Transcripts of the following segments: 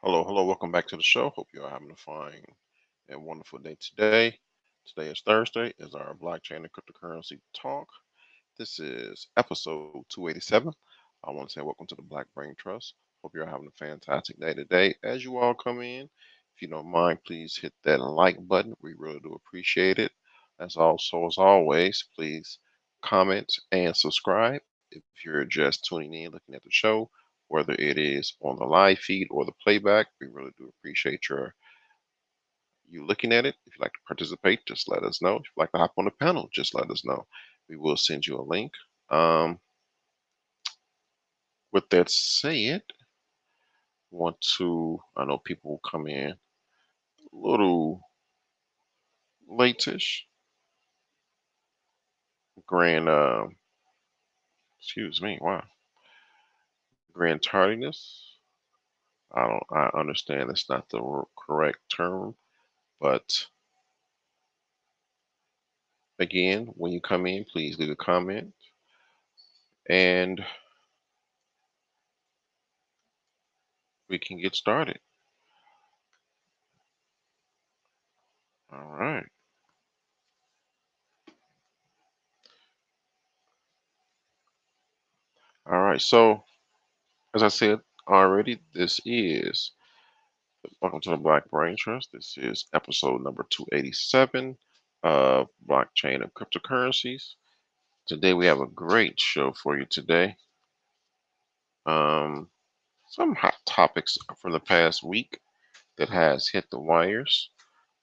Hello, welcome back to the show. Hope you're having a fine and wonderful day today. Today is Thursday, is our blockchain and cryptocurrency talk. This is episode 287. I want to say welcome to the Black Brain Trust. Hope you're having a fantastic day today. As you all come in, if you don't mind, please hit that like button. We really do appreciate it. As always, please comment and subscribe if you're just tuning in, looking at the show, whether it is on the live feed or the playback. We really do appreciate you looking at it. If you'd like to participate, just let us know. If you'd like to hop on the panel, just let us know. We will send you a link. Um, with that said, I know people will come in a little late-ish. Grand, excuse me, wow. Grand tardiness. I understand that's not the correct term, but again, when you come in, please leave a comment and we can get started. All right. All right. So, as I said already, this is welcome to the Black Brain Trust. This is episode number 287 of blockchain and cryptocurrencies. Today we have a great show for you today. Um, some hot topics from the past week that has hit the wires.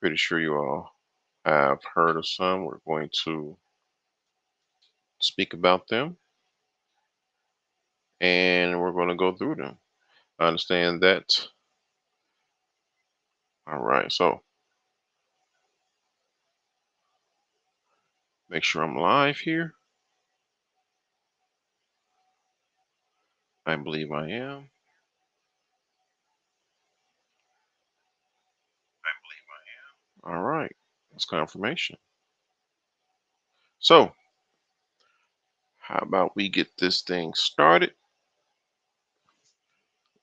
Pretty sure you all have heard of some. We're going to speak about them and we're going to go through them. I understand that. All right, so make sure I'm live here. I believe I am. All right, that's confirmation. So, how about we get this thing started?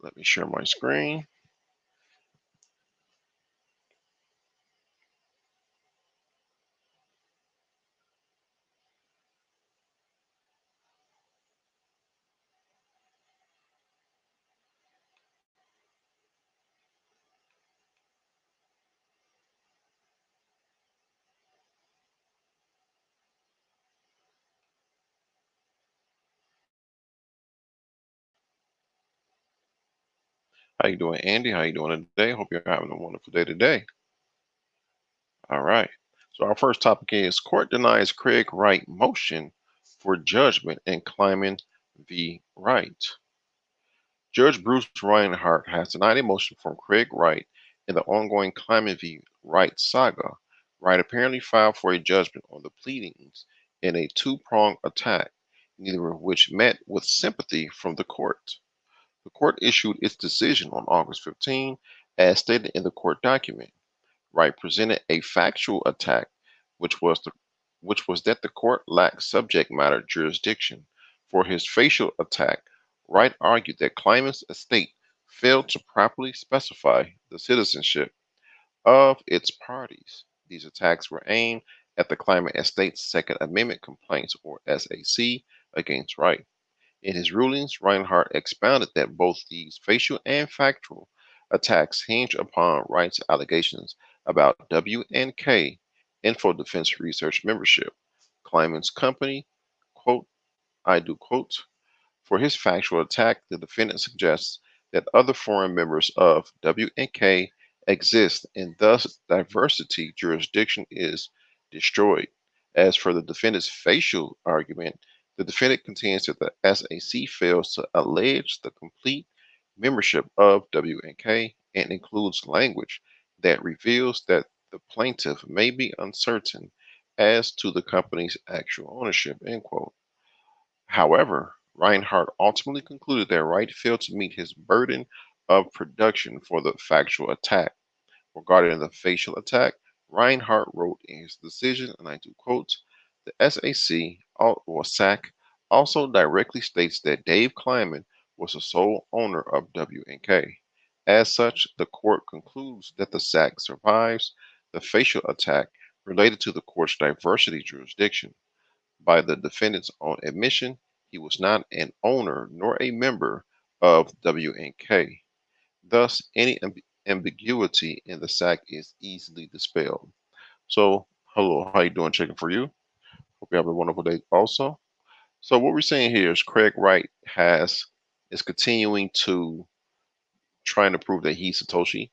Let me share my screen. How you doing, Andy? How you doing today? Hope you're having a wonderful day today. All right. So our first topic is court denies Craig Wright motion for judgment in Kleiman v. Wright. Judge Bruce Reinhardt has denied a motion from Craig Wright in the ongoing Kleiman v. Wright saga. Wright apparently filed for a judgment on the pleadings in a two-pronged attack, neither of which met with sympathy from the court. The court issued its decision on August 15, as stated in the court document. Wright presented a factual attack, which was that the court lacked subject matter jurisdiction. For his facial attack, Wright argued that Kleiman's estate failed to properly specify the citizenship of its parties. These attacks were aimed at the Kleiman estate's Second Amendment complaints, or SAC, against Wright. In his rulings, Reinhardt expounded that both these facial and factual attacks hinge upon Wright's allegations about W&K Info Defense Research membership. Kleiman's company, quote, I do quote, for his factual attack, the defendant suggests that other foreign members of W&K exist and thus diversity jurisdiction is destroyed. As for the defendant's facial argument, the defendant contends that the SAC fails to allege the complete membership of W&K and includes language that reveals that the plaintiff may be uncertain as to the company's actual ownership, end quote. However, Reinhardt ultimately concluded that Wright failed to meet his burden of production for the factual attack. Regarding the facial attack, Reinhardt wrote in his decision, and I do quote, the SAC also directly states that Dave Kleiman was the sole owner of W&K. As such, the court concludes that the SAC survives the facial attack related to the court's diversity jurisdiction. By the defendant's own admission, he was not an owner nor a member of WNK. Thus, any ambiguity in the SAC is easily dispelled. So, hello, how you doing? Checking for you. Hope you have a wonderful day also. So what we're saying here is Craig Wright is continuing to trying to prove that he's Satoshi.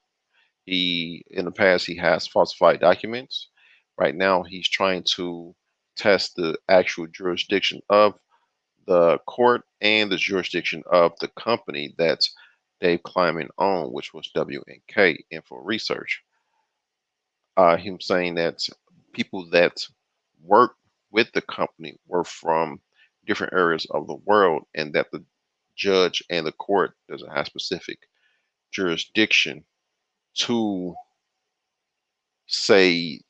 He in the past he has falsified documents. Right now he's trying to test the actual jurisdiction of the court and the jurisdiction of the company that Dave Kleiman owned, which was WNK Info Research. Him saying that people that work with the company were from different areas of the world, and that the judge and the court doesn't have specific jurisdiction to say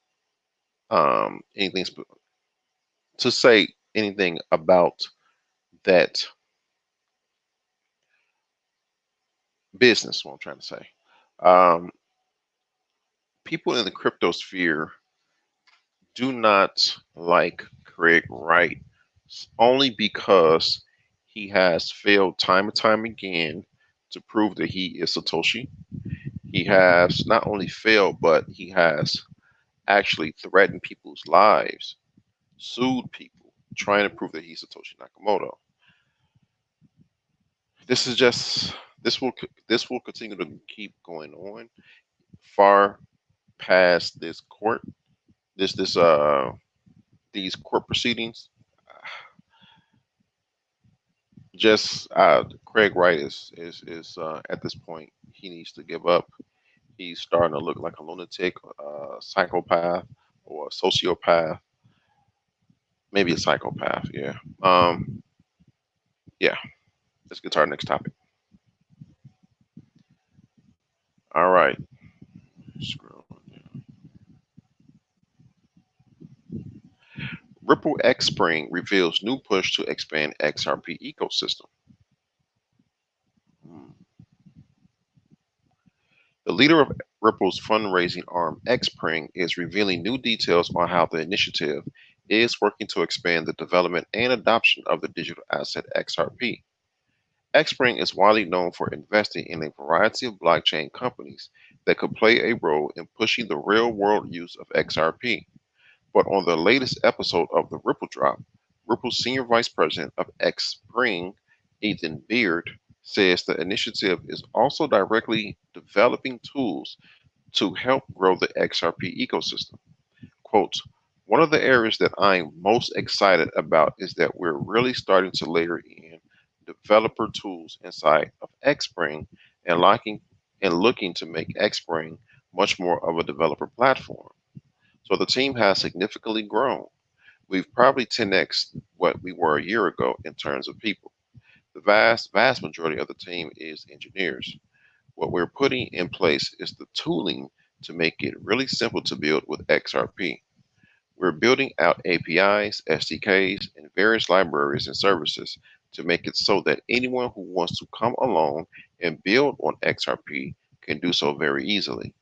anything to say anything about that business. What I'm trying to say, um, people in the crypto sphere do not like Craig Wright only because he has failed time and time again to prove that he is Satoshi. He has not only failed, but he has actually threatened people's lives, sued people, trying to prove that he's Satoshi Nakamoto. This is just this will continue to keep going on far past this court, this these court proceedings. Just Craig Wright is at this point he needs to give up. He's starting to look like a lunatic, psychopath, or a sociopath, maybe a psychopath. Yeah. Yeah. Let's get to our next topic. All right. Scroll down. Ripple X Spring reveals new push to expand XRP ecosystem. Hmm. The leader of Ripple's fundraising arm, Xspring, is revealing new details on how the initiative is working to expand the development and adoption of the digital asset XRP. Xspring is widely known for investing in a variety of blockchain companies that could play a role in pushing the real world use of XRP. But on the latest episode of the Ripple Drop, Ripple's Senior Vice President of Xspring, Ethan Beard, says the initiative is also directly developing tools to help grow the XRP ecosystem. Quote, one of the areas that I'm most excited about is that we're really starting to layer in developer tools inside of Xspring and looking to make Xspring much more of a developer platform. So the team has significantly grown. We've probably 10x what we were a year ago in terms of people. The vast majority of the team is engineers. What we're putting in place is the tooling to make it really simple to build with XRP. We're building out APIs, SDKs, and various libraries and services to make it so that anyone who wants to come along and build on XRP can do so very easily.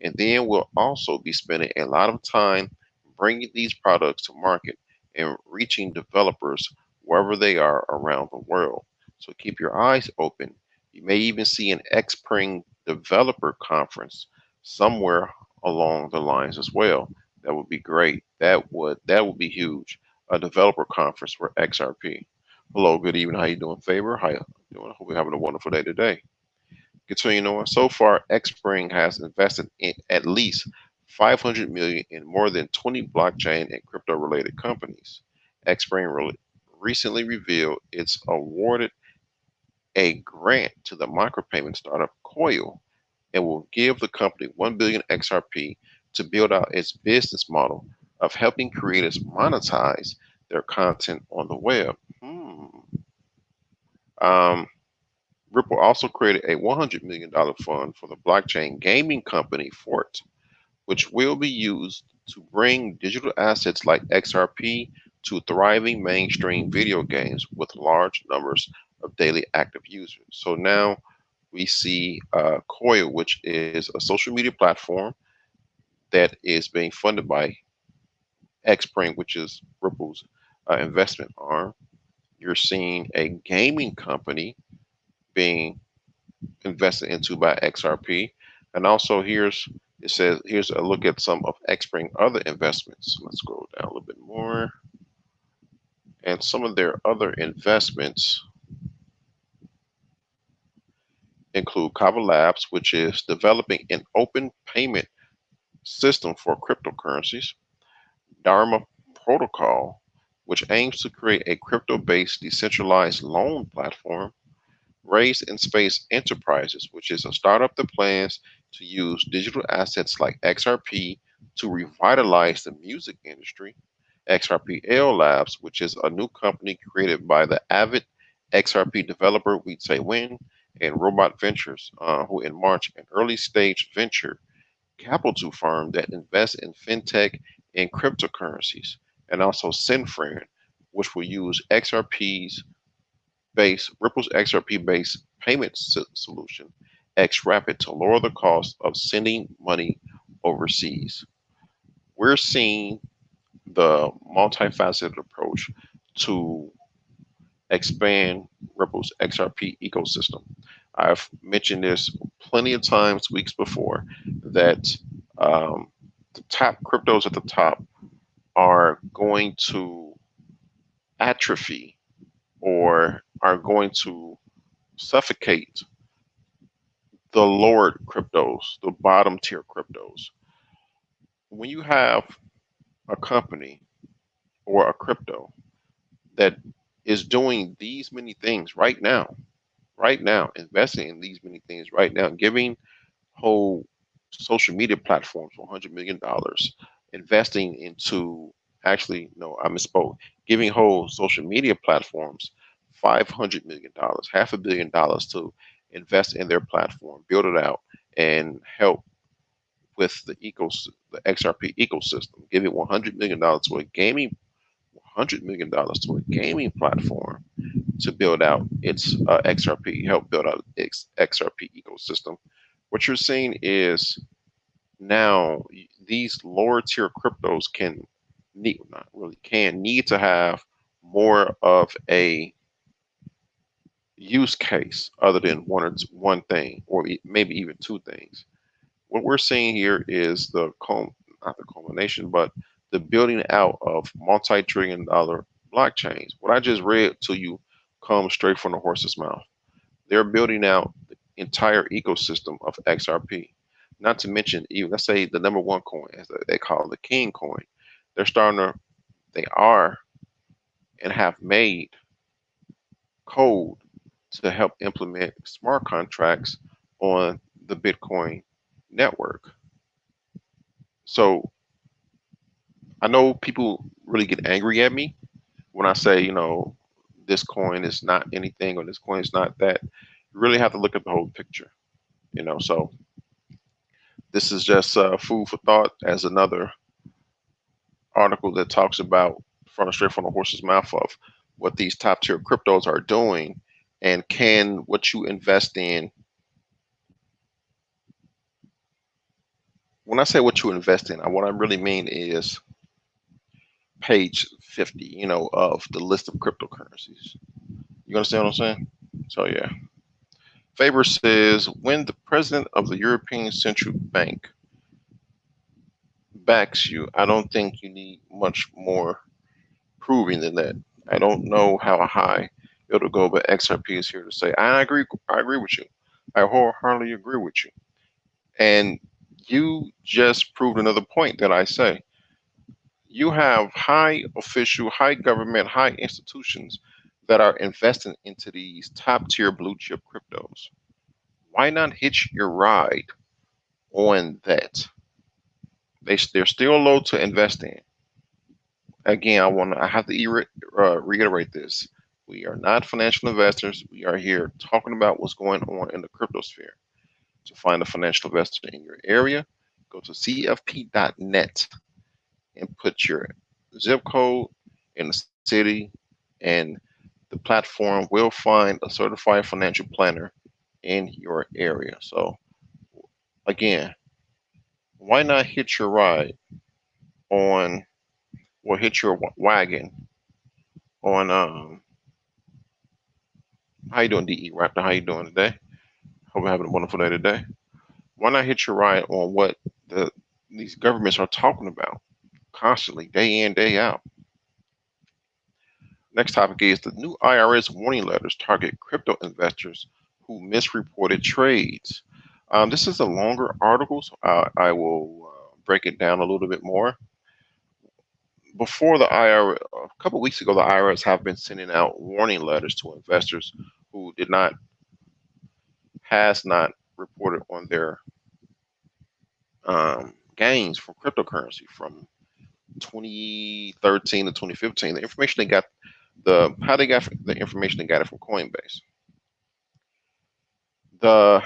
And then we'll also be spending a lot of time bringing these products to market and reaching developers wherever they are around the world. So keep your eyes open. You may even see an Xspring developer conference somewhere along the lines as well. That would be great. That would be huge. A developer conference for XRP. Hello, good evening. How you doing, Favor? How you doing? Hope you're having a wonderful day today. Continuing on, so far, Xspring has invested in at least 500 million in more than 20 blockchain and crypto-related companies. Xspring recently revealed it's awarded a grant to the micropayment startup Coil and will give the company 1 billion XRP to build out its business model of helping creators monetize their content on the web. Um, Ripple also created a $100 million fund for the blockchain gaming company Fort, which will be used to bring digital assets like XRP to thriving mainstream video games with large numbers of daily active users. So now we see Coil, which is a social media platform that is being funded by Xpring, which is Ripple's investment arm. You're seeing a gaming company being invested into by XRP. And also it says here's a look at some of Xpring other investments. Let's scroll down a little bit more. And some of their other investments include Kava Labs, which is developing an open payment system for cryptocurrencies, Dharma Protocol, which aims to create a crypto-based decentralized loan platform, Raised in Space Enterprises, which is a startup that plans to use digital assets like XRP to revitalize the music industry, XRPL Labs, which is a new company created by the avid XRP developer vechain and Robot Ventures, who in March, an early stage venture capital firm that invests in fintech and cryptocurrencies, and also Sinfriend, which will use Ripple's XRP based payment solution, XRapid, to lower the cost of sending money overseas. We're seeing the multifaceted approach to expand Ripple's XRP ecosystem. I've mentioned this plenty of times, weeks before, that the top cryptos at the top are going to atrophy or are going to suffocate the lower cryptos, the bottom tier cryptos. When you have a company or a crypto that is doing these many things right now, investing in these many things right now, giving whole social media platforms for $100 million, investing into actually, no, I misspoke, giving whole social media platforms $500 million, $500 million to invest in their platform, build it out, and help with the XRP ecosystem, giving $100 million to a gaming $100 million to a gaming platform to build out its XRP, help build out its XRP ecosystem. What you're seeing is now these lower tier cryptos need to have more of a use case other than one thing or maybe even two things. What we're seeing here is not the culmination, but the building out of multi-trillion dollar blockchains. What I just read to you comes straight from the horse's mouth. They're building out the entire ecosystem of XRP. Not to mention, even let's say the number one coin, as they call it, the king coin. They are and have made code to help implement smart contracts on the Bitcoin network. So I know people really get angry at me when I say, this coin is not anything or this coin is not that. You really have to look at the whole picture. So this is just food for thought as another article that talks about straight from the horse's mouth of what these top tier cryptos are doing and can what you invest in. When I say what you invest in, what I really mean is page 50, of the list of cryptocurrencies. You understand what I'm saying? So yeah. Faber says, when the president of the European Central Bank backs you, I don't think you need much more proving than that. I don't know how high it'll go, but XRP is here to say, I agree with you. I wholeheartedly agree with you. And you just proved another point that I say. You have high government, high institutions that are investing into these top tier blue chip cryptos. Why not hitch your ride on that? They're still low to invest in. Again, I have to reiterate this. We are not financial investors. We are here talking about what's going on in the crypto sphere. To find a financial investor in your area, go to cfp.net and put your zip code in the city, and the platform will find a certified financial planner in your area. So again, why not hitch your ride on, or hit your wagon on, how you doing, DE Raptor? How you doing today? Hope you're having a wonderful day today. Why not hit your ride on what these governments are talking about constantly, day in, day out? Next topic is the new IRS warning letters target crypto investors who misreported trades. This is a longer article, so I will break it down a little bit more. Before the IRS, a couple of weeks ago, the IRS have been sending out warning letters to investors who has not reported on their gains from cryptocurrency from 2013 to 2015. The information they got, how they got the information, they got it from Coinbase. The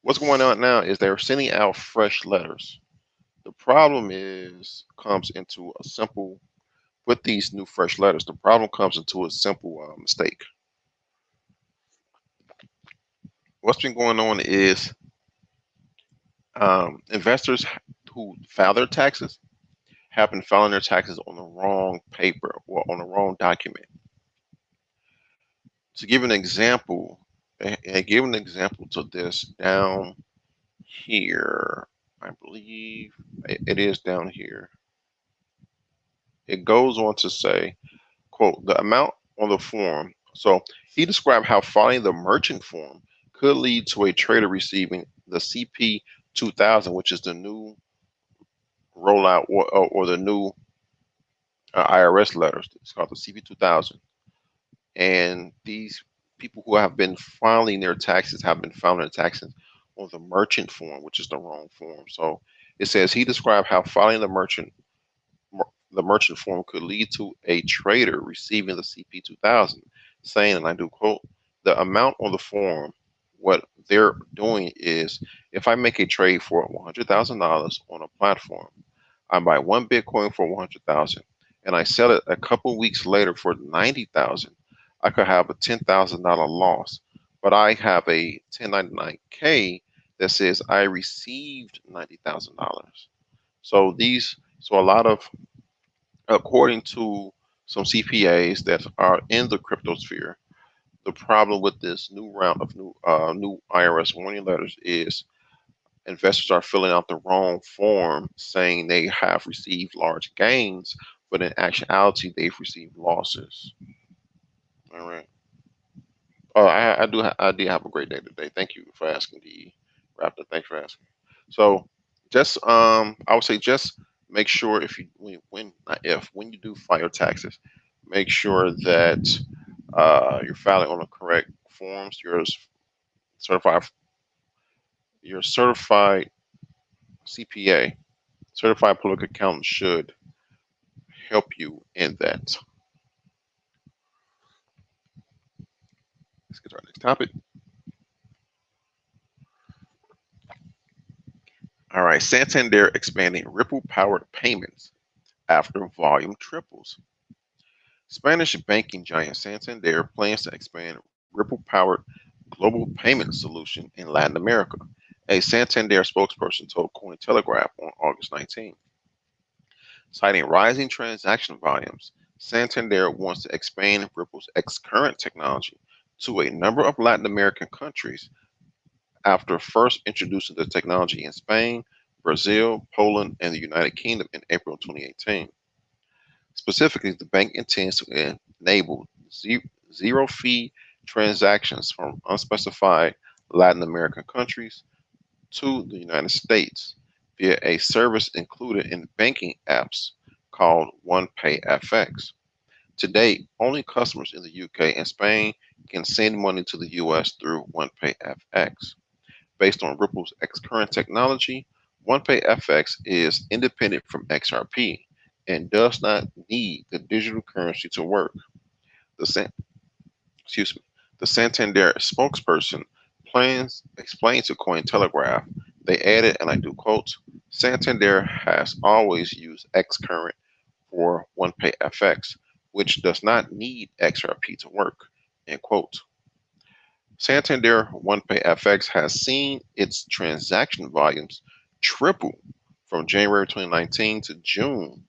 What's going on now is they're sending out fresh letters. The problem comes into a simple, with these new fresh letters, the problem comes into a simple mistake. What's been going on is investors who file their taxes have been filing their taxes on the wrong paper or on the wrong document. To give an example, and give an example to this down here, I believe it is down here. It goes on to say, quote, the amount on the form. So he described how filing the merchant form could lead to a trader receiving the CP 2000, which is the new rollout, or the new IRS letters. It's called the CP 2000. And these people who have been filing their taxes have been filing their taxes on the merchant form, which is the wrong form. So it says he described how filing the merchant form could lead to a trader receiving the CP 2000, saying, and I do quote, the amount on the form, what they're doing is, if I make a trade for $100,000 on a platform, I buy one Bitcoin for 100,000 and I sell it a couple weeks later for 90,000, I could have a $10,000 loss. But I have a 1099K that says I received $90,000. So a lot of, according to some CPAs that are in the crypto sphere, the problem with this new round of new IRS warning letters is investors are filling out the wrong form saying they have received large gains, but in actuality, they've received losses. All right. Oh, I did have a great day today. Thank you for asking, the Raptor. Thanks for asking. So, just I would say just make sure, if you when not if when you do file your taxes, make sure that you're filing on the correct forms. Certified your certified CPA, certified public accountant, should help you in that. Let's get to our next topic. All right, Santander expanding Ripple-powered payments after volume triples. Spanish banking giant Santander plans to expand Ripple-powered global payment solution in Latin America, a Santander spokesperson told Cointelegraph on August 19. Citing rising transaction volumes, Santander wants to expand Ripple's X-current technology to a number of Latin American countries after first introducing the technology in Spain, Brazil, Poland, and the United Kingdom in April 2018. Specifically, the bank intends to enable zero-fee transactions from unspecified Latin American countries to the United States via a service included in banking apps called OnePayFX. To date, only customers in the UK and Spain can send money to the US through OnePayFX. Based on Ripple's X-current technology, OnePayFX is independent from XRP and does not need the digital currency to work. The excuse me, the Santander spokesperson explained to Cointelegraph. They added, and I do quote, Santander has always used X-current for OnePayFX, which does not need XRP to work, end quote. Santander OnePay FX has seen its transaction volumes triple from January 2019 to June,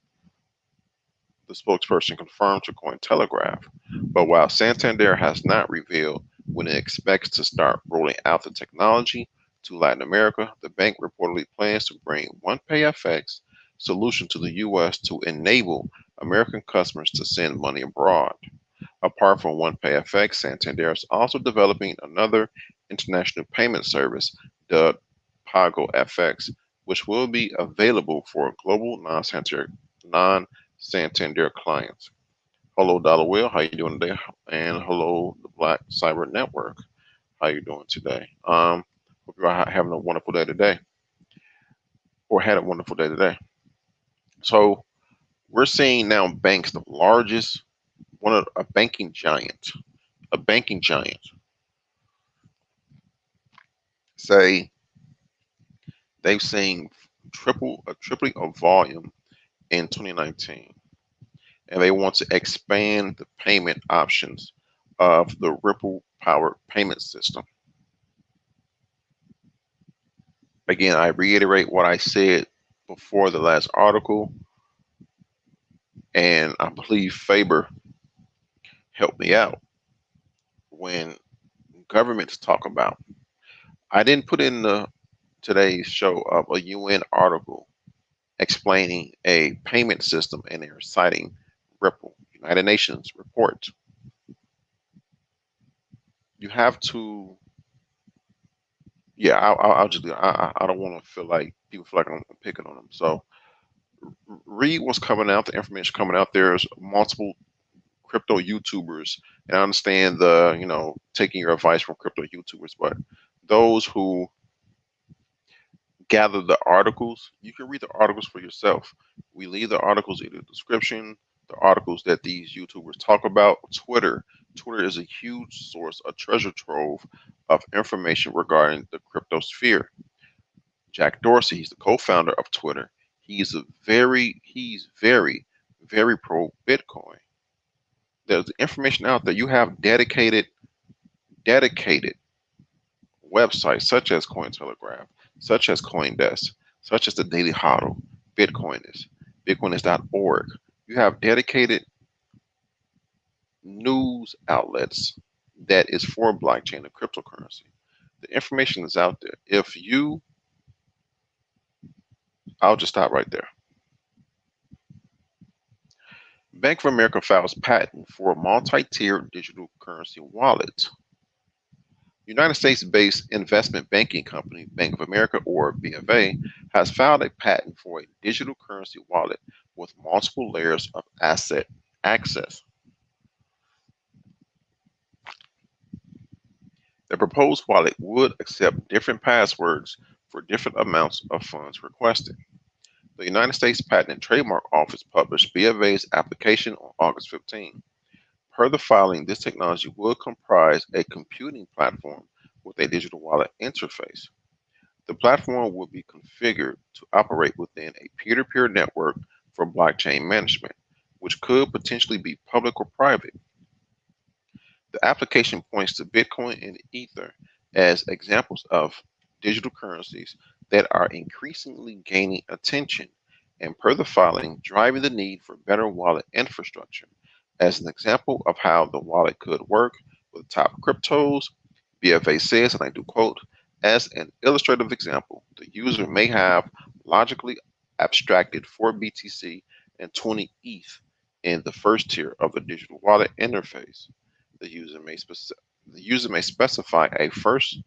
the spokesperson confirmed to Cointelegraph. But while Santander has not revealed when it expects to start rolling out the technology to Latin America, the bank reportedly plans to bring OnePay FX solution to the U.S. to enable American customers to send money abroad. Apart from OnePay FX, Santander is also developing another international payment service dubbed Pago FX, which will be available for global non-Santander clients. Hello, Dollar Will. How you doing today? And hello, the Black Cyber Network. How you doing today? Hope you're having a wonderful day today, or had a wonderful day today. So we're seeing now banks, the largest, one of a banking giant, say they've seen tripling of volume in 2019, and they want to expand the payment options of the Ripple powered payment system. Again, I reiterate what I said before the last article, and I believe Faber helped me out when governments talk about. I didn't put in the today's show of a UN article explaining a payment system, and they're citing Ripple, United Nations report. You have to, yeah. I'll just, I don't want to feel like people feel like I'm picking on them. So read what's coming out, the information coming out. There's multiple crypto YouTubers, and I understand the, taking your advice from crypto YouTubers, but those who gather the articles, you can read the articles for yourself. We leave the articles in the description, the articles that these YouTubers talk about. Twitter is a huge source, a treasure trove of information regarding the crypto sphere. Jack Dorsey, he's the co-founder of Twitter. He's very pro Bitcoin. There's information out there. You have dedicated websites such as Cointelegraph, such as CoinDesk, such as the Daily Hodl, Bitcoinist, Bitcoinist.org. You have dedicated news outlets that is for blockchain and cryptocurrency. The information is out there. I'll just stop right there. Bank of America files patent for multi-tiered digital currency wallet. United States-based investment banking company Bank of America, or BofA, has filed a patent for a digital currency wallet with multiple layers of asset access. The proposed wallet would accept different passwords for different amounts of funds requested. The United States Patent and Trademark Office published BofA's application on August 15. Per the filing, this technology would comprise a computing platform with a digital wallet interface. The platform will be configured to operate within a peer-to-peer network for blockchain management, which could potentially be public or private. The application points to Bitcoin and Ether as examples of digital currencies that are increasingly gaining attention, and per the filing, driving the need for better wallet infrastructure. As an example of how the wallet could work with top cryptos, BFA says, and I do quote, as an illustrative example, the user may have logically abstracted 4 BTC and 20 ETH in the first tier of the digital wallet interface. The user may specify a first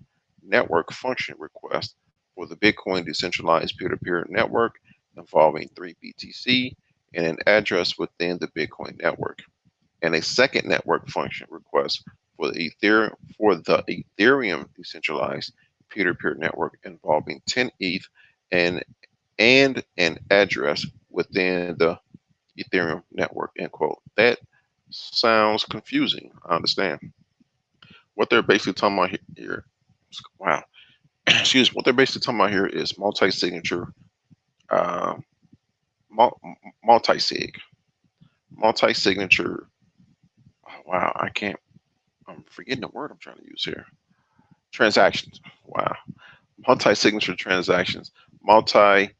network function request for the Bitcoin decentralized peer-to-peer network involving 3 BTC and an address within the Bitcoin network, and a second network function request for the Ethereum decentralized peer-to-peer network involving 10 ETH and an address within the Ethereum network, end quote. That sounds confusing. I understand. What they're basically talking about here, wow, excuse me, what they're basically talking about here is multi-signature, uh, multi-sig, multi-signature. Oh, wow, I'm forgetting the word I'm trying to use here. transactions. Wow. Multi-signature transactions. Multi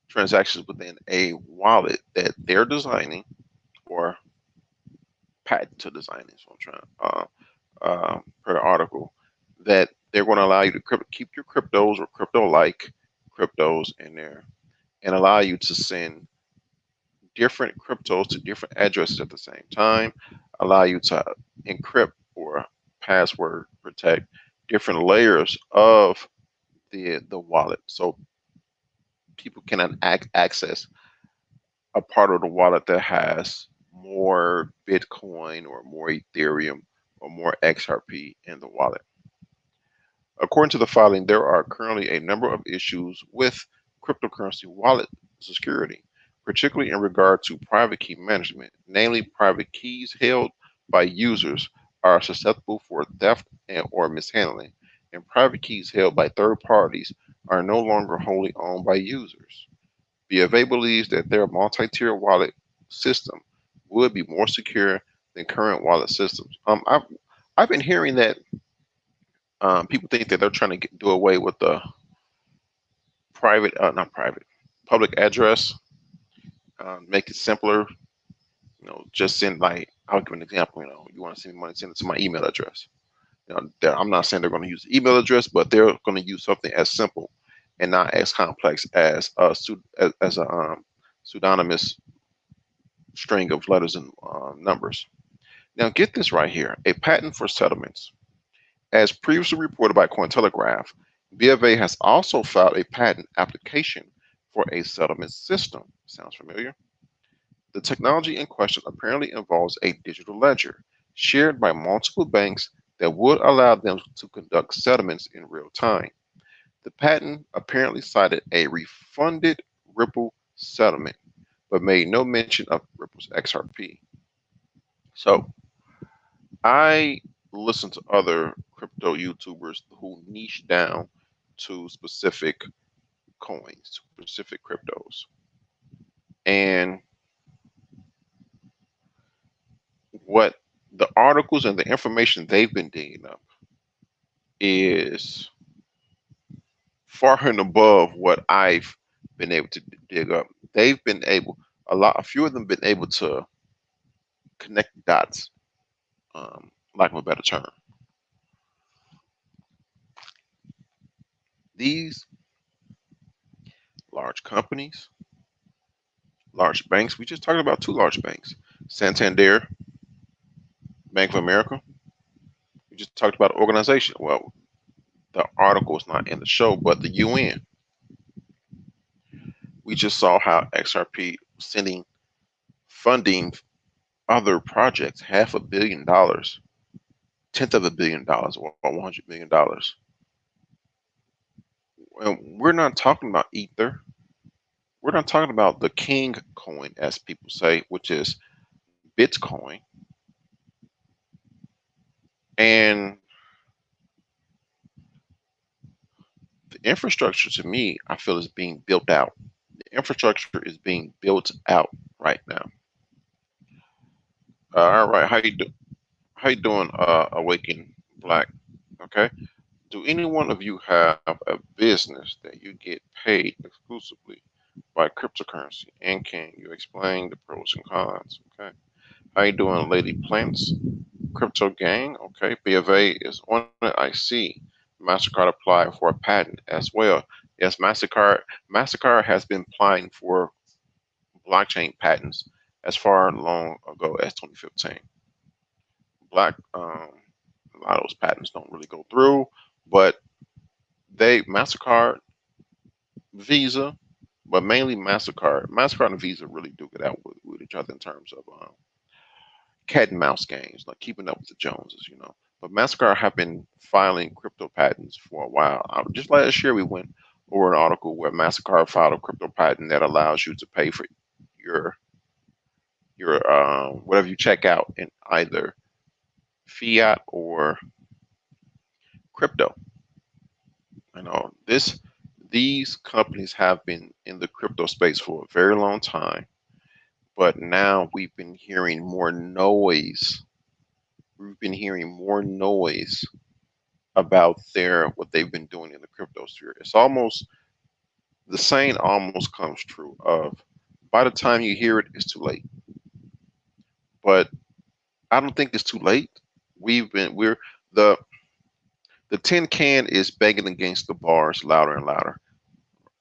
transactions within a wallet that they're designing or patent to designing. So I'm trying per the article that they're going to allow you to keep your cryptos or crypto-like cryptos in there and allow you to send different cryptos to different addresses at the same time, allow you to encrypt or password protect different layers of the wallet so people cannot access a part of the wallet that has more Bitcoin or more Ethereum or more XRP in the wallet. According to the filing, there are currently a number of issues with cryptocurrency wallet security, particularly in regard to private key management. Namely, private keys held by users are susceptible for theft or mishandling, and private keys held by third parties are no longer wholly owned by users. BFA believes that their multi-tier wallet system would be more secure than current wallet systems. I've been hearing that people think that they're trying to do away with the not private, public address, make it simpler. Just send like I'll give an example. You want to send me money, send it to my email address. I'm not saying they're going to use email address, but they're going to use something as simple and not as complex as a pseudonymous string of letters and numbers. Now, get this right here: a patent for settlements. As previously reported by Cointelegraph, BofA has also filed a patent application for a settlement system. Sounds familiar? The technology in question apparently involves a digital ledger shared by multiple banks that would allow them to conduct settlements in real time. The patent apparently cited a refunded Ripple settlement, but made no mention of Ripple's XRP. So I listen to other crypto YouTubers who niche down to specific coins, specific cryptos. And what the articles and the information they've been digging up is far and above what I've been able to dig up. They've been able, a few of them been able to connect dots, lack of a better term. These large companies, large banks, we just talked about two large banks, Santander, Bank of America. We just talked about organization. Well, the article is not in the show, but the UN. We just saw how XRP sending funding other projects, $500 million, tenth of $1 billion, or $100 million. And we're not talking about Ether. We're not talking about the king coin, as people say, which is Bitcoin. And the infrastructure, to me, I feel is being built out. The infrastructure is being built out right now. All right, how you doing, Awaken Black? Okay. Do any one of you have a business that you get paid exclusively by cryptocurrency? And can you explain the pros and cons? Okay. How you doing, Lady Plants? Crypto Gang? Okay. B of A is on it. I see. MasterCard applied for a patent as well. Yes, MasterCard has been applying for blockchain patents as far long ago as 2015. A lot of those patents don't really go through, but MasterCard, Visa, but mainly MasterCard and Visa really do get out with each other in terms of cat and mouse games, like keeping up with the Joneses. But MasterCard have been filing crypto patents for a while. Just last year, we went over an article where MasterCard filed a crypto patent that allows you to pay for your whatever you check out in either fiat or crypto. These companies have been in the crypto space for a very long time, but now we've been hearing more noise. We've been hearing more noise about what they've been doing in the crypto sphere. It's almost the saying almost comes true of by the time you hear it, it's too late. But I don't think it's too late. We're the the tin can is banging against the bars louder and louder.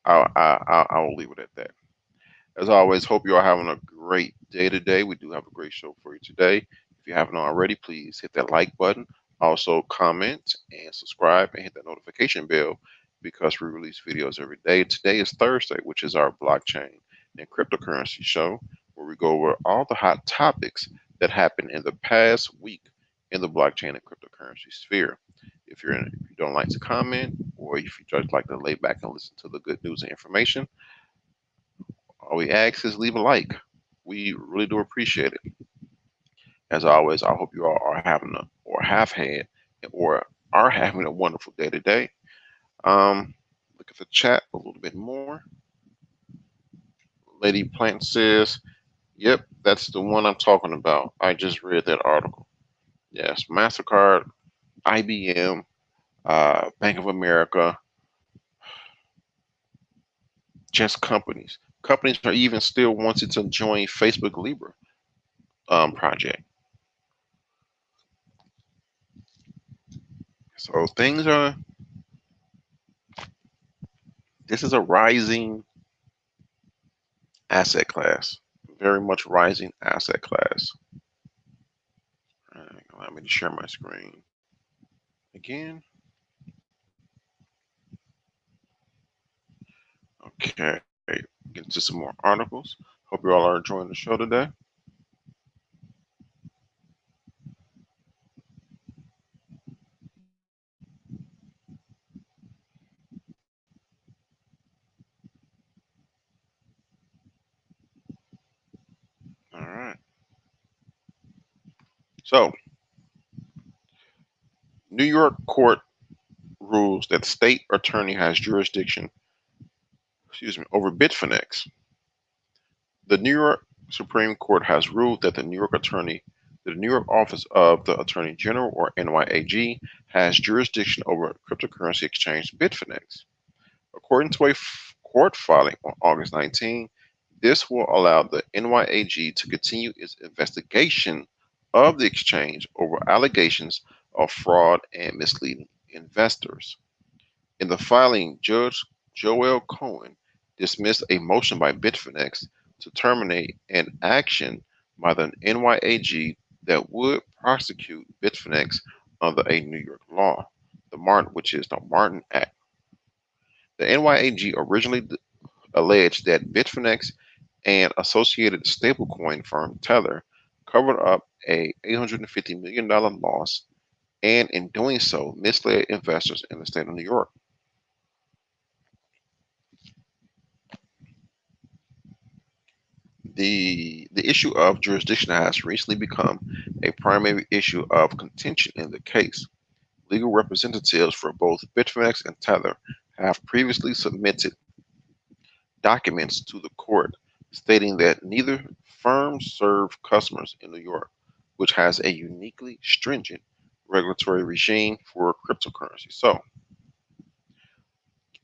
I will leave it at that. As always, hope you are having a great day today. We do have a great show for you today. If you haven't already, please hit that like button. Also, comment and subscribe and hit that notification bell because we release videos every day. Today is Thursday, which is our blockchain and cryptocurrency show, where we go over all the hot topics that happened in the past week in the blockchain and cryptocurrency sphere. If you don't like to comment, or if you just like to lay back and listen to the good news and information, all we ask is leave a like. We really do appreciate it. As always, I hope you all are having or have had, or are having a wonderful day today. Look at the chat a little bit more. Lady Plant says, yep, that's the one I'm talking about. I just read that article. Yes, MasterCard, IBM, Bank of America, just companies. Companies are even still wanting to join Facebook Libra project. So this is a rising asset class, very much rising asset class. Allow me to share my screen again. Okay, get to some more articles. Hope you all are enjoying the show today. All right. So, New York court rules that state attorney has jurisdiction, over Bitfinex. The New York Supreme Court has ruled that the New York Office of the Attorney General, or NYAG, has jurisdiction over cryptocurrency exchange Bitfinex. According to a court filing on August 19, this will allow the NYAG to continue its investigation of the exchange over allegations of fraud and misleading investors. In the filing, Judge Joel Cohen dismissed a motion by Bitfinex to terminate an action by the NYAG that would prosecute Bitfinex under a New York law, which is the Martin Act. The NYAG originally alleged that Bitfinex and associated stablecoin firm Tether covered up a $850 million loss and, in doing so, misled investors in the state of New York. The issue of jurisdiction has recently become a primary issue of contention in the case. Legal representatives for both Bitfinex and Tether have previously submitted documents to the court stating that neither firm serve customers in New York, which has a uniquely stringent regulatory regime for cryptocurrency. So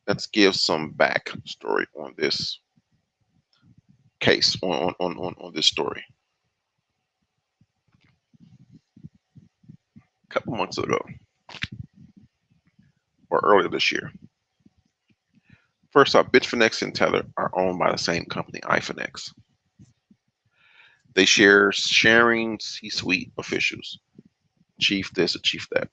let's give some backstory on this case, on this story. A couple months ago, or earlier this year. First off, Bitfinex and Tether are owned by the same company, iFinex. They share sharing C-suite officials, chief this or chief that.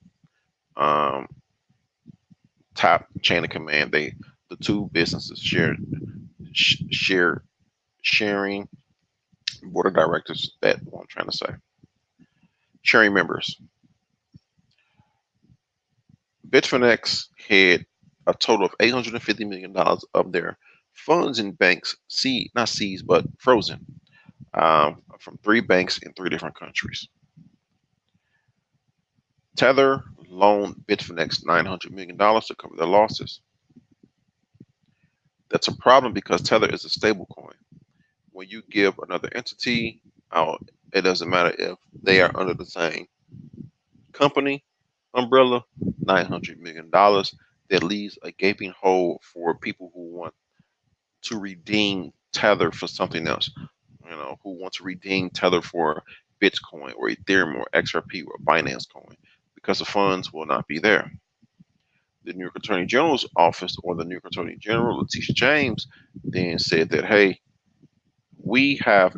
Top chain of command. The two businesses share sharing board of directors. That what I'm trying to say. Sharing members. Bitfinex had a total of $850 million of their funds in banks, not seized, but frozen, from three banks in three different countries. Tether loaned Bitfinex $900 million to cover their losses. That's a problem because Tether is a stable coin. When you give another entity, it doesn't matter if they are under the same company umbrella, $900 million. That leaves a gaping hole for people who want to redeem Tether for something else. Who want to redeem Tether for Bitcoin or Ethereum or XRP or Binance coin, because the funds will not be there. The New York Attorney General's office, or the New York Attorney General, Letitia James, then said that, hey, we have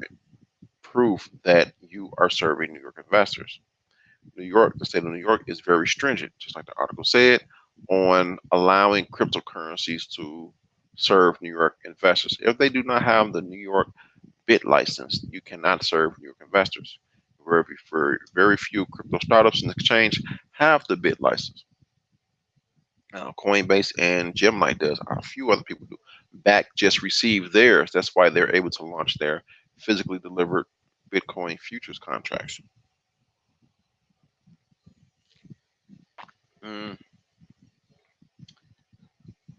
proof that you are serving New York investors. New York, the state of New York, is very stringent, just like the article said, on allowing cryptocurrencies to serve New York investors. If they do not have the New York bit license, you cannot serve New York investors. Very few crypto startups and exchange have the bit license. Coinbase and Gemini does. A few other people do. Bakkt just received theirs. That's why they're able to launch their physically delivered Bitcoin futures contracts.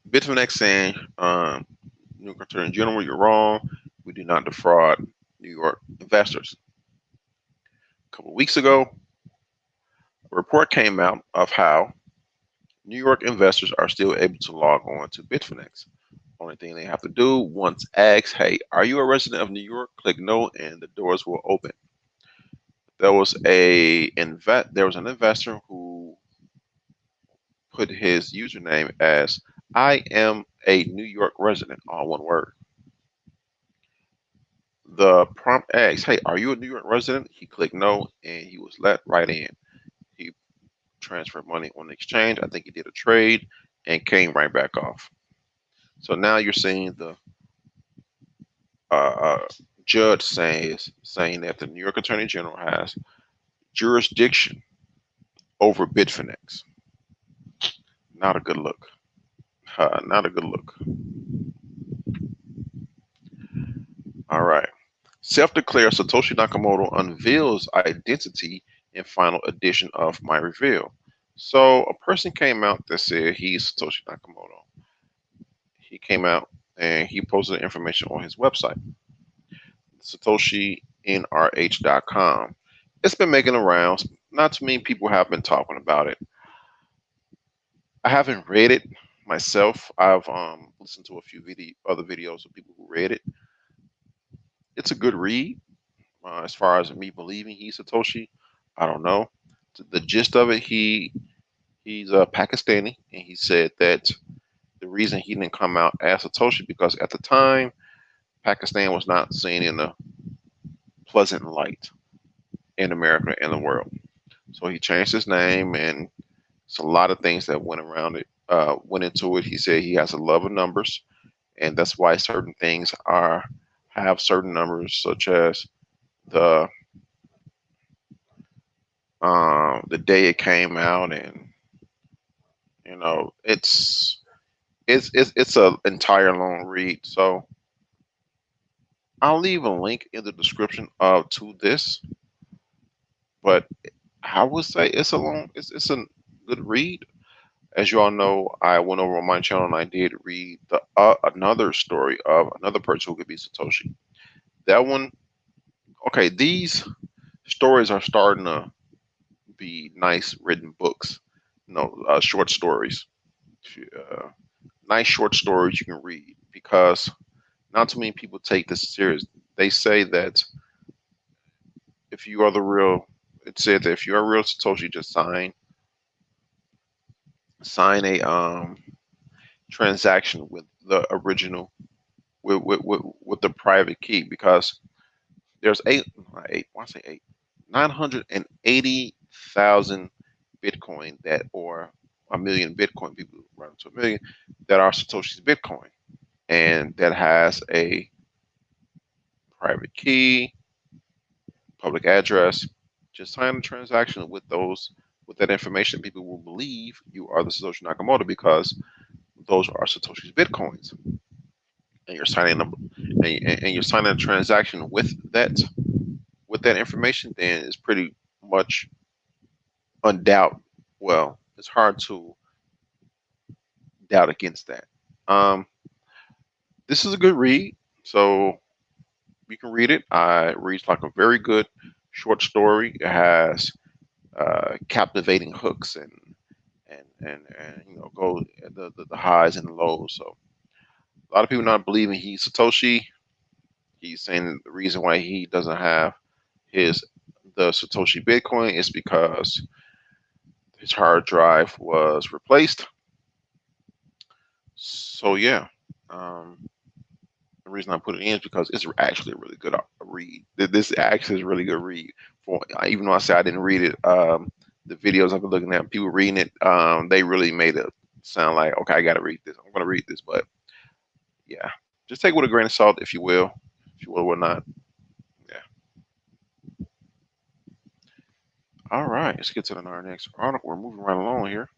Bitmex saying, New York Attorney General, you're wrong. We do not defraud New York investors. A couple of weeks ago, a report came out of how New York investors are still able to log on to Bitfinex. Only thing they have to do, once asked, hey, are you a resident of New York? Click no, and the doors will open. There was an investor who put his username as I am a New York resident, all one word. The prompt asks, hey, are you a New York resident? He clicked no, and he was let right in. He transferred money on the exchange. I think he did a trade and came right back off. So now you're seeing the judge saying that the New York Attorney General has jurisdiction over Bitfinex. Not a good look. Not a good look. All right. Self-declared Satoshi Nakamoto unveils identity in final edition of My Reveal. So a person came out that said he's Satoshi Nakamoto. He came out and he posted information on his website, SatoshiNRH.com. It's been making the rounds. Not too many people have been talking about it. I haven't read it myself. I've listened to a few other videos of people who read it. It's a good read. As far as me believing he's Satoshi, I don't know. The gist of it, he's a Pakistani, and he said that the reason he didn't come out as Satoshi because at the time Pakistan was not seen in a pleasant light in America and the world. So he changed his name, and it's a lot of things that went around it, went into it. He said he has a love of numbers, and that's why certain things have certain numbers, such as the day it came out, and it's a entire long read. So I'll leave a link in the description to this, but I would say it's a good read. As you all know, I went over on my channel and I did read another story of another person who could be Satoshi. That one, okay, these stories are starting to be nice written books, short stories, nice short stories you can read, because not too many people take this serious. They say that if you are the real, it said that if you're a real Satoshi, just sign a transaction with the original with the private key, because there's I say 980,000 Bitcoin or a million Bitcoin, people run to a million, that are Satoshi's Bitcoin, and that has a private key, public address. Just sign a transaction with that information. People will believe you are the Satoshi Nakamoto because those are Satoshi's Bitcoins, and you're signing and you're signing a transaction with that information. Then it's pretty much undoubt. Well, it's hard to doubt against that. This is a good read, so you can read it. It reads like a very good short story. It has captivating hooks and go at the highs and the lows. So a lot of people not believing he's Satoshi. He's saying the reason why he doesn't have the Satoshi Bitcoin is because his hard drive was replaced. So yeah, the reason I put it in is because it's actually a really good read. This actually is a really good read. For even though I said I didn't read it, the videos I've been looking at, people reading it, they really made it sound like, okay, I got to read this. I'm going to read this, but yeah, just take it with a grain of salt, if you will or not. Yeah. All right, let's get to our next article. We're moving right along here.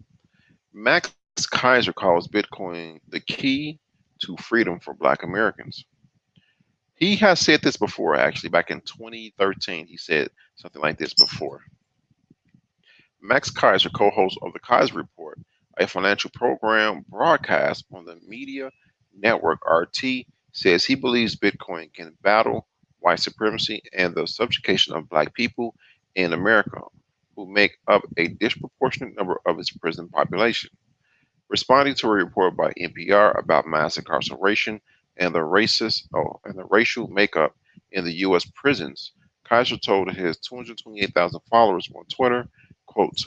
Max Kaiser calls Bitcoin the key to freedom for Black Americans. He has said this before, actually, back in 2013. He said something like this before. Max Kaiser, co host of the Kaiser Report, a financial program broadcast on the media network RT, says he believes Bitcoin can battle white supremacy and the subjugation of Black people in America, who make up a disproportionate number of its prison population. Responding to a report by NPR about mass incarceration and the racial makeup in the U.S. prisons, Kaiser told his 228,000 followers on Twitter, quote,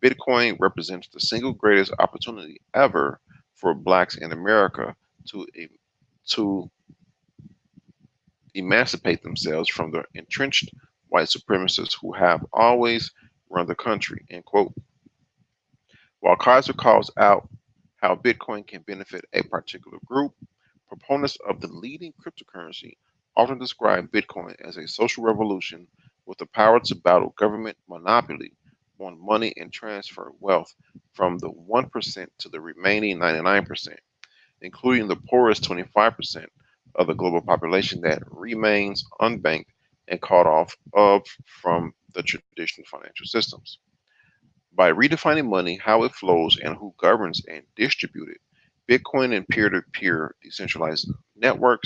Bitcoin represents the single greatest opportunity ever for blacks in America to emancipate themselves from the entrenched white supremacists who have always run the country, end quote. While Kaiser calls out how Bitcoin can benefit a particular group, proponents of the leading cryptocurrency often describe Bitcoin as a social revolution with the power to battle government monopoly on money and transfer wealth from the 1% to the remaining 99%, including the poorest 25% of the global population that remains unbanked and cut off from the traditional financial systems. By redefining money, how it flows, and who governs and distributes it, Bitcoin and peer-to-peer decentralized network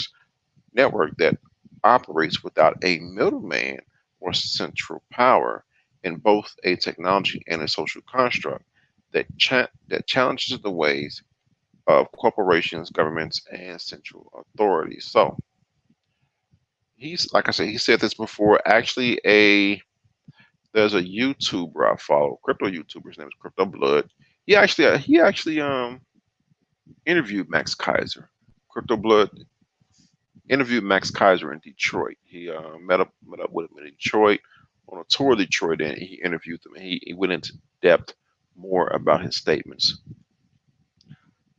that operates without a middleman or central power in both a technology and a social construct that challenges the ways of corporations, governments, and central authorities. So he's like I said, he said this before. Actually, there's a YouTuber I follow, crypto YouTuber. His name is Crypto Blood. He actually interviewed Max Kaiser. Crypto Blood interviewed Max Kaiser in Detroit. He met up with him in Detroit on a tour of Detroit, and he interviewed him. And he went into depth more about his statements.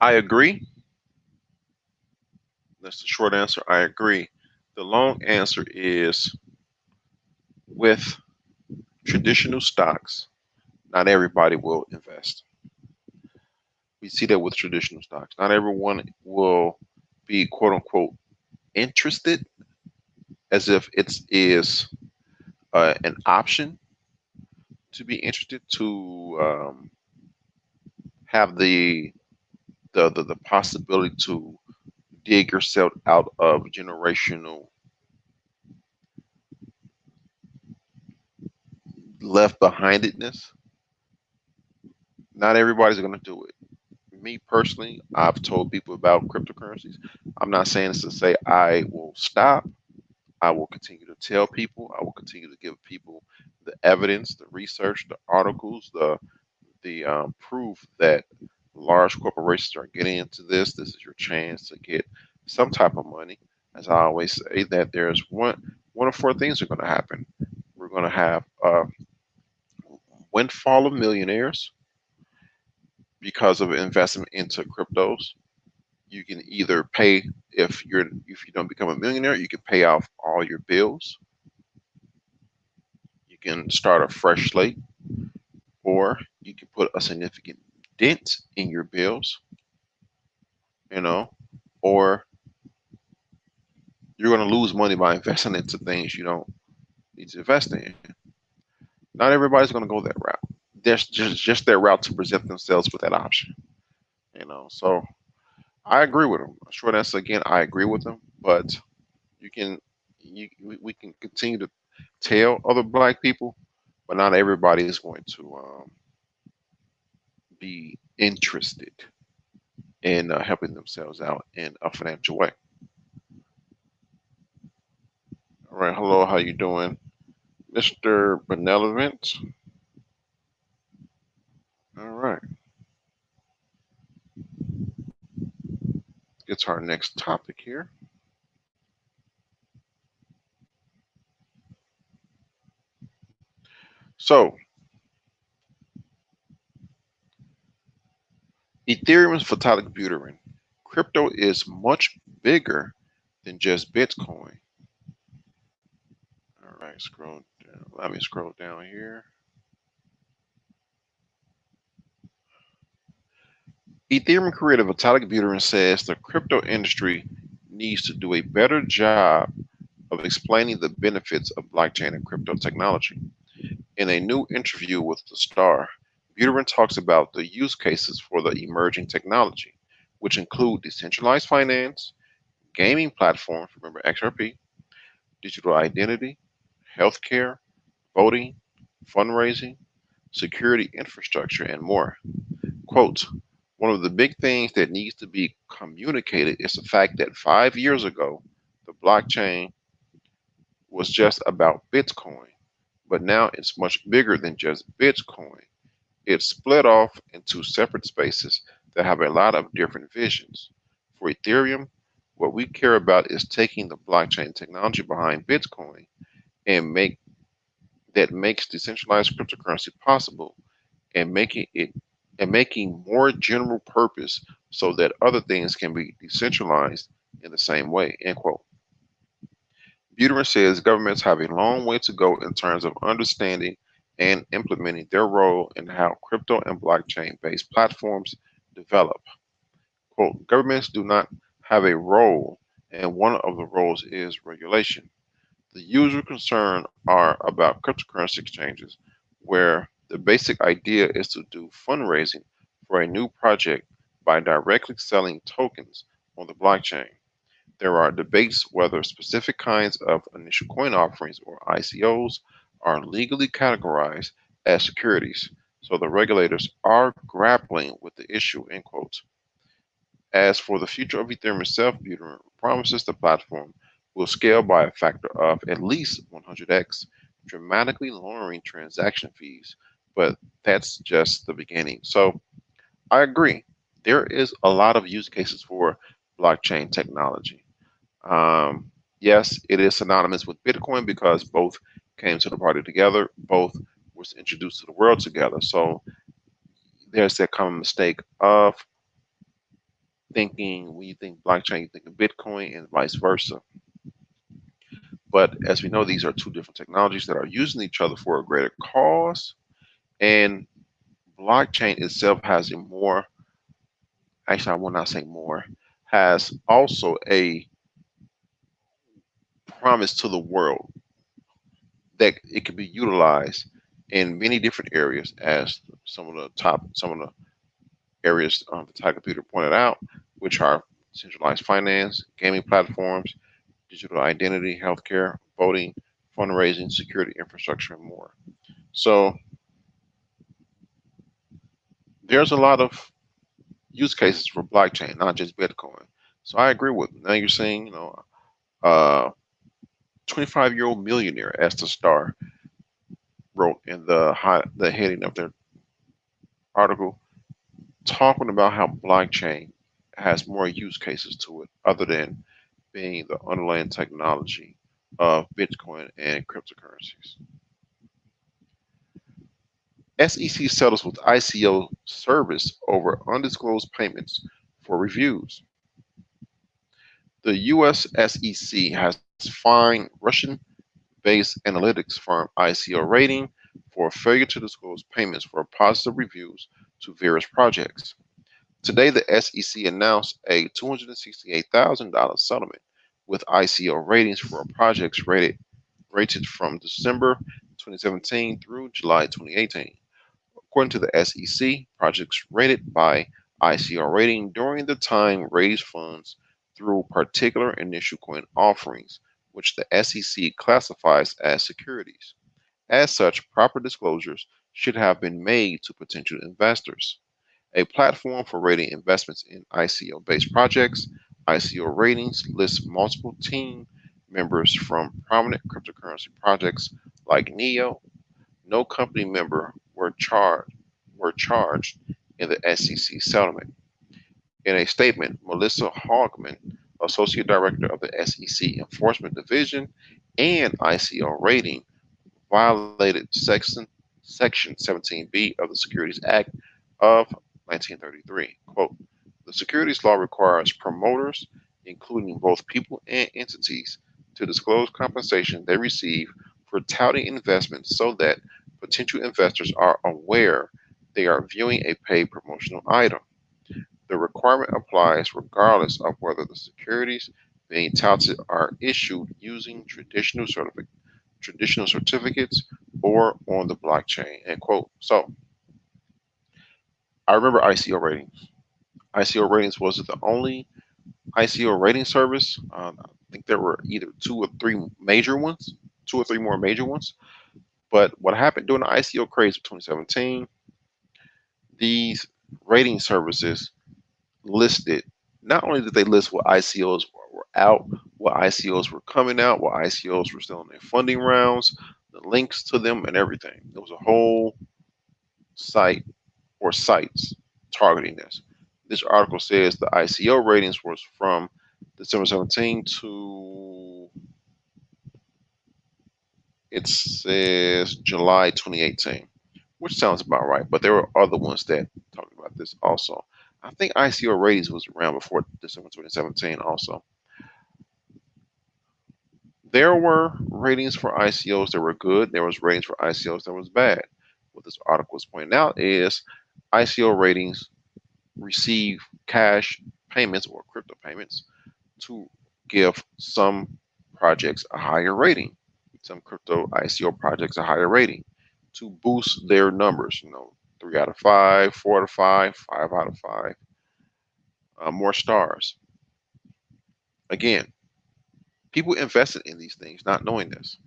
I agree. That's the short answer. I agree. The long answer is with traditional stocks, not everybody will invest. We see that with traditional stocks. Not everyone will be quote unquote interested as if it is an option to be interested to have the possibility to dig yourself out of generational left behindedness. Not everybody's going to do it. Me personally, I've told people about cryptocurrencies. I'm not saying this to say I will stop. I will continue to tell people. I will continue to give people the evidence, the research, the articles, the proof that large corporations are getting into this. This is your chance to get some type of money. As I always say, that there's one of four things are going to happen. We're going to have a windfall of millionaires because of investment into cryptos. You can either pay if you don't become a millionaire, you can pay off all your bills. You can start a fresh slate, or you can put a significant dent in your bills, you know, or you're going to lose money by investing into things you don't need to invest in. Not everybody's going to go that route. There's just their route to present themselves with that option, you know. So I agree with them. Short answer again, I agree with them, but you can we can continue to tell other black people, but not everybody is going to be interested in helping themselves out in a financial way. All right, hello, how you doing, Mr. Benevolent? All right, get to our next topic here. So, Ethereum is photonic computing. Crypto is much bigger than just Bitcoin. All right, scroll down. Let me scroll down here. Ethereum creator Vitalik Buterin says the crypto industry needs to do a better job of explaining the benefits of blockchain and crypto technology. In a new interview with The Star, Buterin talks about the use cases for the emerging technology, which include decentralized finance, gaming platforms, remember XRP, digital identity, healthcare, voting, fundraising, security infrastructure, and more. Quote, one of the big things that needs to be communicated is the fact that 5 years ago, the blockchain was just about Bitcoin, but now it's much bigger than just Bitcoin. It's split off into separate spaces that have a lot of different visions. For Ethereum, what we care about is taking the blockchain technology behind Bitcoin and make that makes decentralized cryptocurrency possible and making more general purpose so that other things can be decentralized in the same way. End quote. Buterin says governments have a long way to go in terms of understanding and implementing their role in how crypto and blockchain based platforms develop. Quote, governments do not have a role, and one of the roles is regulation. The usual concern are about cryptocurrency exchanges, where the basic idea is to do fundraising for a new project by directly selling tokens on the blockchain. There are debates whether specific kinds of initial coin offerings or ICOs are legally categorized as securities, so the regulators are grappling with the issue, end quote. As for the future of Ethereum itself, Buterin promises the platform will scale by a factor of at least 100x, dramatically lowering transaction fees. But that's just the beginning. So I agree. There is a lot of use cases for blockchain technology. Yes, it is synonymous with Bitcoin because both came to the party together, both was introduced to the world together. So there's that common mistake of thinking when you think blockchain, you think of Bitcoin and vice versa. But as we know, these are two different technologies that are using each other for a greater cause. And blockchain itself has a more, actually, I will not say more, has also a promise to the world that it can be utilized in many different areas, as some of the areas the Tiger Computer pointed out, which are centralized finance, gaming platforms, digital identity, healthcare, voting, fundraising, security infrastructure, and more. So there's a lot of use cases for blockchain, not just Bitcoin. So I agree with you. Now you're saying, 25-year-old millionaire, as the Star wrote in the heading of their article, talking about how blockchain has more use cases to it other than being the underlying technology of Bitcoin and cryptocurrencies. SEC settles with ICO service over undisclosed payments for reviews. The US SEC has fined Russian based analytics firm ICO Rating for failure to disclose payments for positive reviews to various projects. Today, the SEC announced a $268,000 settlement with ICO Ratings for projects rated from December 2017 through July 2018. According to the SEC, projects rated by ICO Rating during the time raised funds through particular initial coin offerings, which the SEC classifies as securities. As such, proper disclosures should have been made to potential investors. a platform for rating investments in ICO-based projects. ICO ratings lists multiple team members from prominent cryptocurrency projects like Neo. No company member were charged in the SEC settlement. In a statement, Melissa Hogman, Associate Director of the SEC Enforcement Division and ICO rating, violated Section 17B of the Securities Act of 1933. Quote, the securities law requires promoters, including both people and entities, to disclose compensation they receive for touting investments so that potential investors are aware they are viewing a paid promotional item. The requirement applies regardless of whether the securities being touted are issued using traditional certificates or on the blockchain. End quote. So I remember ICO ratings. ICO ratings was the only ICO rating service. I think there were either two or three more major ones. But what happened during the ICO craze of 2017, these rating services listed, not only did they list what ICOs were out, what ICOs were coming out, what ICOs were still in their funding rounds, the links to them and everything. There was a whole site or sites targeting this. This article says the ICO ratings was from December 17 to, it says July 2018, which sounds about right. But there were other ones that talked about this also. I think ICO ratings was around before December 2017 also. There were ratings for ICOs that were good. There was ratings for ICOs that was bad. What this article is pointing out is ICO ratings receive cash payments or crypto payments to give some projects a higher rating, some crypto ICO projects a higher rating to boost their numbers. 3 out of 5, 4 out of 5, 5 out of 5, more stars. Again, people invested in these things not knowing this,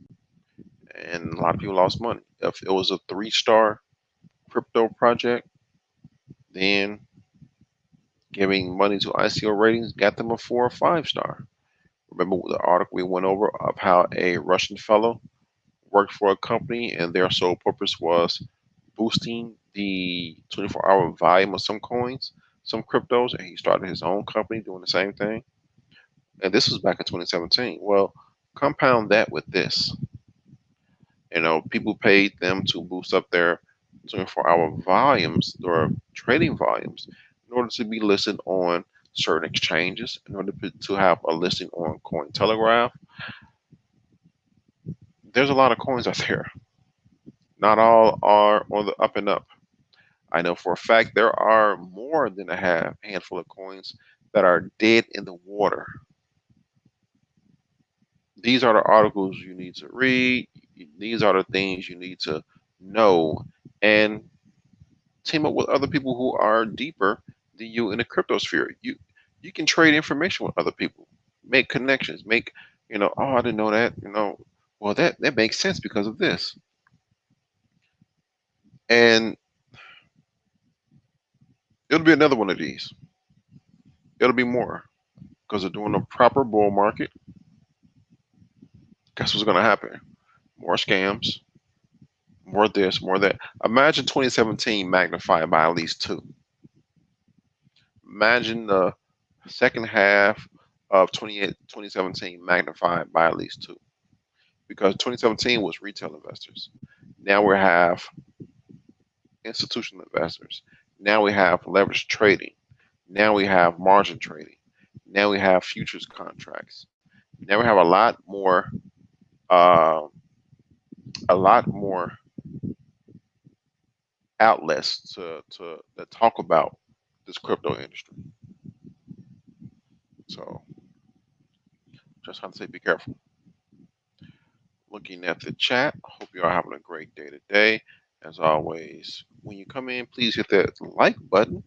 and a lot of people lost money. If it was a 3-star crypto project, then giving money to ICO ratings got them a 4 or 5-star. Remember the article we went over of how a Russian fellow worked for a company and their sole purpose was boosting the 24-hour volume of some coins, some cryptos, and he started his own company doing the same thing. And this was back in 2017. Well, compound that with this. People paid them to boost up their 24-hour volumes or trading volumes in order to be listed on certain exchanges, in order to have a listing on Cointelegraph. There's a lot of coins out there. Not all are on the up and up. I know for a fact there are more than a handful of coins that are dead in the water. These are the articles you need to read. These are the things you need to know and team up with other people who are deeper than you in the crypto sphere. You can trade information with other people, make connections, oh, I didn't know that, well, that makes sense because of this. And it'll be another one of these. It'll be more because they're doing a proper bull market. Guess what's going to happen? More scams, more this, more that. Imagine 2017 magnified by at least 2. Imagine the second half of 2017 magnified by at least 2. Because 2017 was retail investors. Now we have institutional investors. Now we have leverage trading. Now we have margin trading. Now we have futures contracts. Now we have uh, a lot more outlets to that talk about this crypto industry. So just have to say, be careful. Looking at the chat, hope you are having a great day today. As always, when you come in, please hit that like button.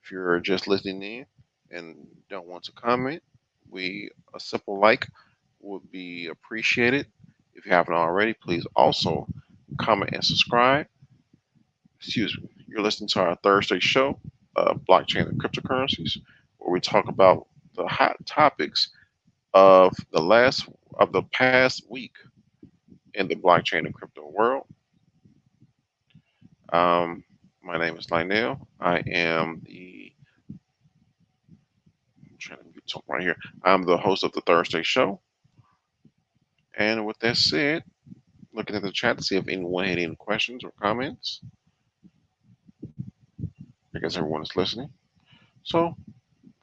If you're just listening in and don't want to comment, a simple like would be appreciated. If you haven't already, please also comment and subscribe. Excuse me. You're listening to our Thursday show, Blockchain and Cryptocurrencies, where we talk about the hot topics of the past week in the blockchain and crypto world. Um, my name is Lionel. I am I'm trying to get something right here. I'm the host of the Thursday show. And with that said, looking at the chat to see if anyone had any questions or comments. I guess everyone is listening. So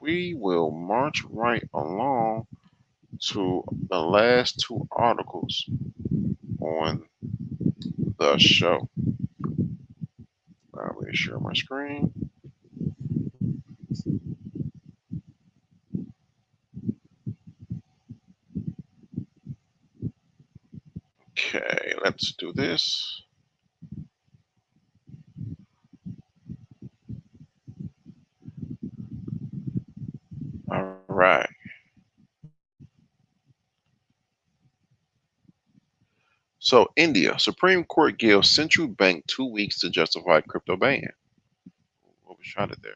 we will march right along to the last two articles on the show. Let me share my screen. Okay, let's do this. All right. So, India Supreme Court gives central bank 2 weeks to justify crypto ban. What was shot at there?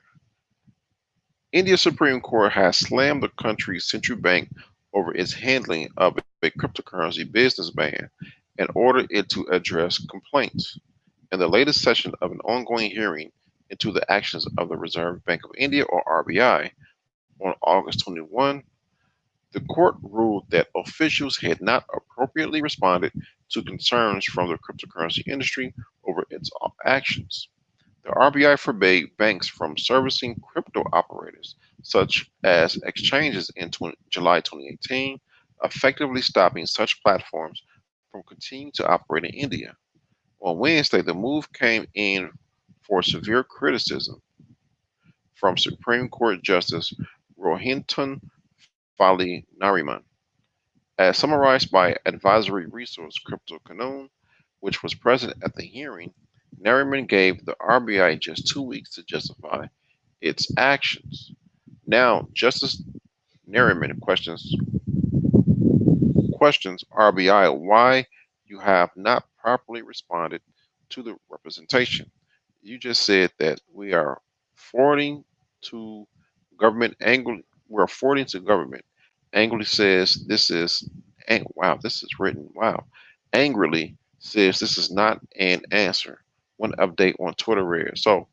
India Supreme Court has slammed the country's central bank over its handling of a cryptocurrency business ban and ordered it to address complaints. In the latest session of an ongoing hearing into the actions of the Reserve Bank of India, or RBI, on August 21, the court ruled that officials had not appropriately responded to concerns from the cryptocurrency industry over its actions. The RBI forbade banks from servicing crypto operators, such as exchanges in July 2018, effectively stopping such platforms from continuing to operate in India. On Wednesday, the move came in for severe criticism from Supreme Court Justice Rohinton Fali Nariman. As summarized by advisory resource Crypto Canoe, which was present at the hearing, Nariman gave the RBI just 2 weeks to justify its actions. Now, Justice Nariman questions RBI why you have not properly responded to the representation. You just said that we are forwarding to government angrily. We're forwarding to government. Angrily says this is, wow, this is written. Wow. Angrily says this is not an answer. One update on Twitter read. So,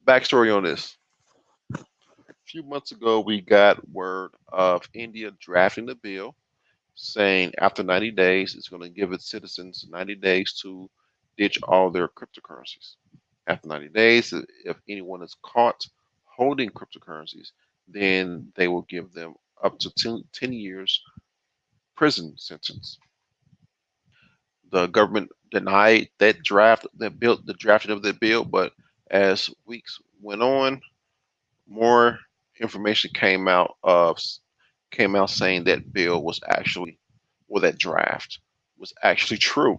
backstory on this. A few months ago, we got word of India drafting the bill saying after 90 days, it's going to give its citizens 90 days to ditch all their cryptocurrencies. After 90 days, if anyone is caught holding cryptocurrencies, then they will give them up to 10 years prison sentence. The government denied that the drafting of that bill, but as weeks went on, more information came out saying that bill was actually, or that draft was actually true.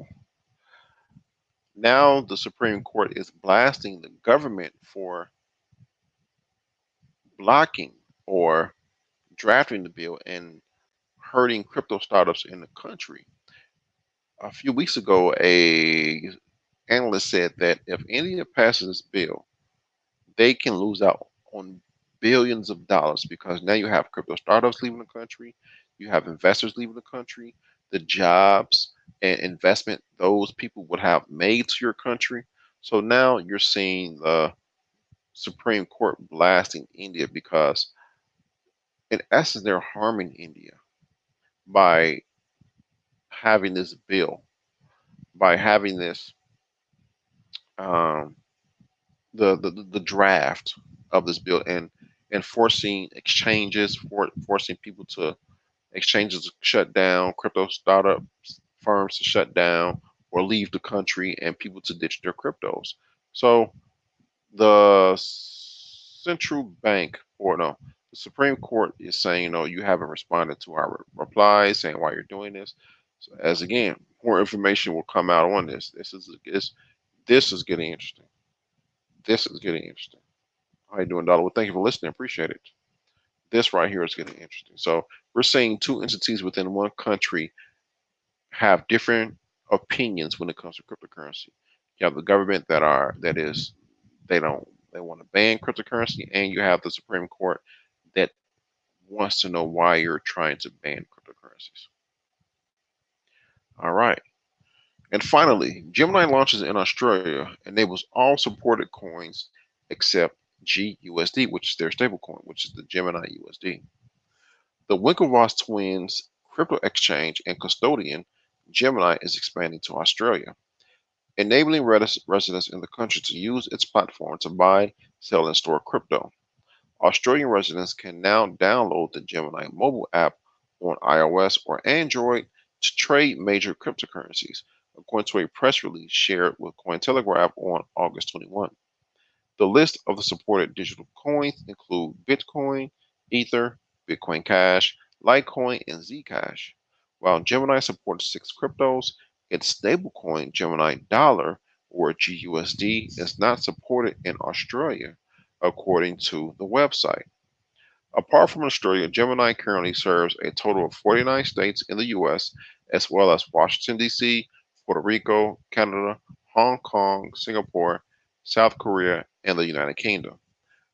Now the Supreme Court is blasting the government for blocking or drafting the bill and hurting crypto startups in the country. A few weeks ago, a analyst said that if India passes this bill, they can lose out on billions of dollars because now you have crypto startups leaving the country, you have investors leaving the country, the jobs and investment those people would have made to your country. So now you're seeing the Supreme Court blasting India because, in essence, they're harming India by having this bill, by having this um, the draft of this bill and forcing exchanges, forcing people to exchanges to shut down, crypto startup firms to shut down or leave the country, and people to ditch their cryptos. So the central bank, or no, the Supreme Court is saying, no, you haven't responded to our replies, saying why you're doing this. So as again, more information will come out on this. This is getting interesting. This is getting interesting. How you doing, Dollar? Well, thank you for listening. Appreciate it. This right here is getting interesting. So we're seeing two entities within one country have different opinions when it comes to cryptocurrency. You have the government they don't they want to ban cryptocurrency, and you have the Supreme Court that wants to know why you're trying to ban cryptocurrencies. All right. And finally, Gemini launches in Australia, enables all supported coins except GUSD, which is their stablecoin, which is the Gemini USD. The Winklevoss twins crypto exchange and custodian, Gemini, is expanding to Australia, enabling residents in the country to use its platform to buy, sell, and store crypto. Australian residents can now download the Gemini mobile app on iOS or Android to trade major cryptocurrencies, according to a press release shared with Cointelegraph on August 21. The list of the supported digital coins include Bitcoin, Ether, Bitcoin Cash, Litecoin, and Zcash. While Gemini supports six cryptos, its stablecoin Gemini Dollar or GUSD is not supported in Australia, according to the website. Apart from Australia, Gemini currently serves a total of 49 states in the US, as well as Washington, D.C., Puerto Rico, Canada, Hong Kong, Singapore, South Korea, and the United Kingdom.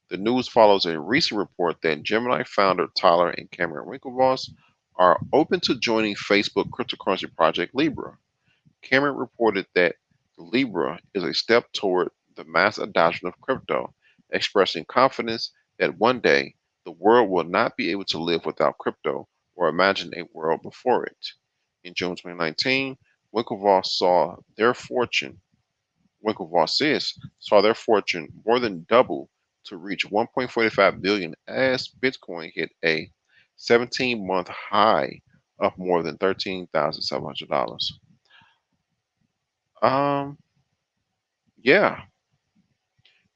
The news follows a recent report that Gemini founder Tyler and Cameron Winklevoss are open to joining Facebook cryptocurrency project Libra. Cameron reported that Libra is a step toward the mass adoption of crypto, expressing confidence that one day the world will not be able to live without crypto or imagine a world before it. In June 2019, Winklevoss saw their fortune, Winklevosses saw their fortune more than double to reach 1.45 billion as Bitcoin hit a 17-month high of more than $13,700. Um, yeah.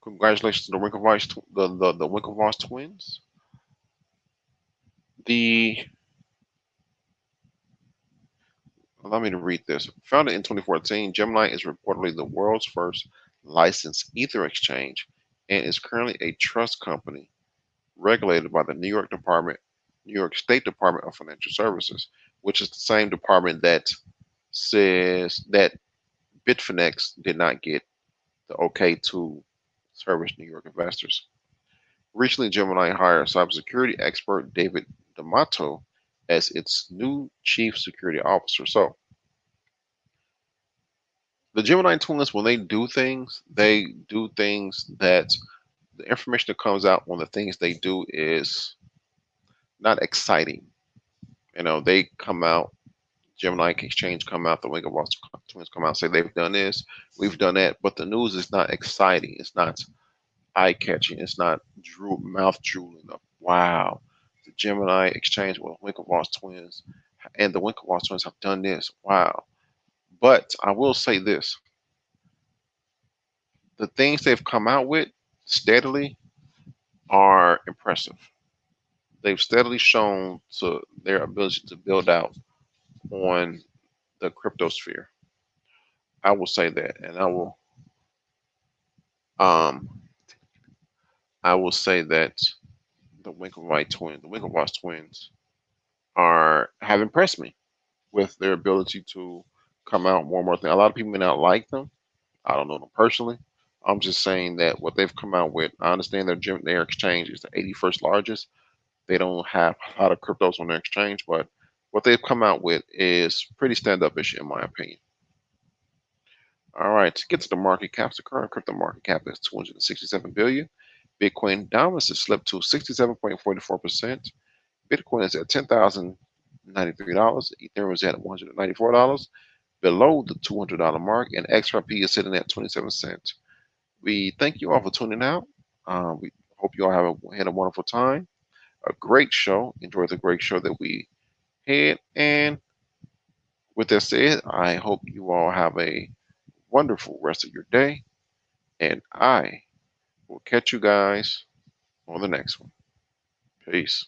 Congratulations to the the Winklevoss twins. The Allow me to read this. Founded in 2014, Gemini is reportedly the world's first licensed Ether exchange and is currently a trust company regulated by the New York State Department of Financial Services, which is the same department that says that Bitfinex did not get the okay to service New York investors. Recently, Gemini hired cybersecurity expert David D'Amato as its new chief security officer. So, the Gemini twins, when they do things that the information that comes out on the things they do is not exciting. They come out, Gemini Exchange come out, the Winklevoss twins come out, and say they've done this, we've done that, but the news is not exciting. It's not eye catching. It's not mouth drooling of wow. The Gemini Exchange with Winklevoss twins and the Winklevoss twins have done this. Wow. But I will say this: the things they've come out with steadily are impressive. They've steadily shown to their ability to build out on the crypto sphere. I will say that, and um I will say that the Winklevoss twins are have impressed me with their ability to come out more and more things. A lot of people may not like them. I don't know them personally. I'm just saying that what they've come out with, I understand their exchange is the 81st largest. They don't have a lot of cryptos on their exchange, but what they've come out with is pretty stand up-ish in my opinion. All right, to get to the market caps, the current crypto market cap is 267 billion. Bitcoin dominance has slipped to 67.44%. Bitcoin is at $10,093. Ethereum is at $194, below the $200 mark, and XRP is sitting at 27 cents. We thank you all for tuning out. We hope you all had a wonderful time. A great show. Enjoy the great show that we had. And with that said, I hope you all have a wonderful rest of your day. And I will catch you guys on the next one. Peace.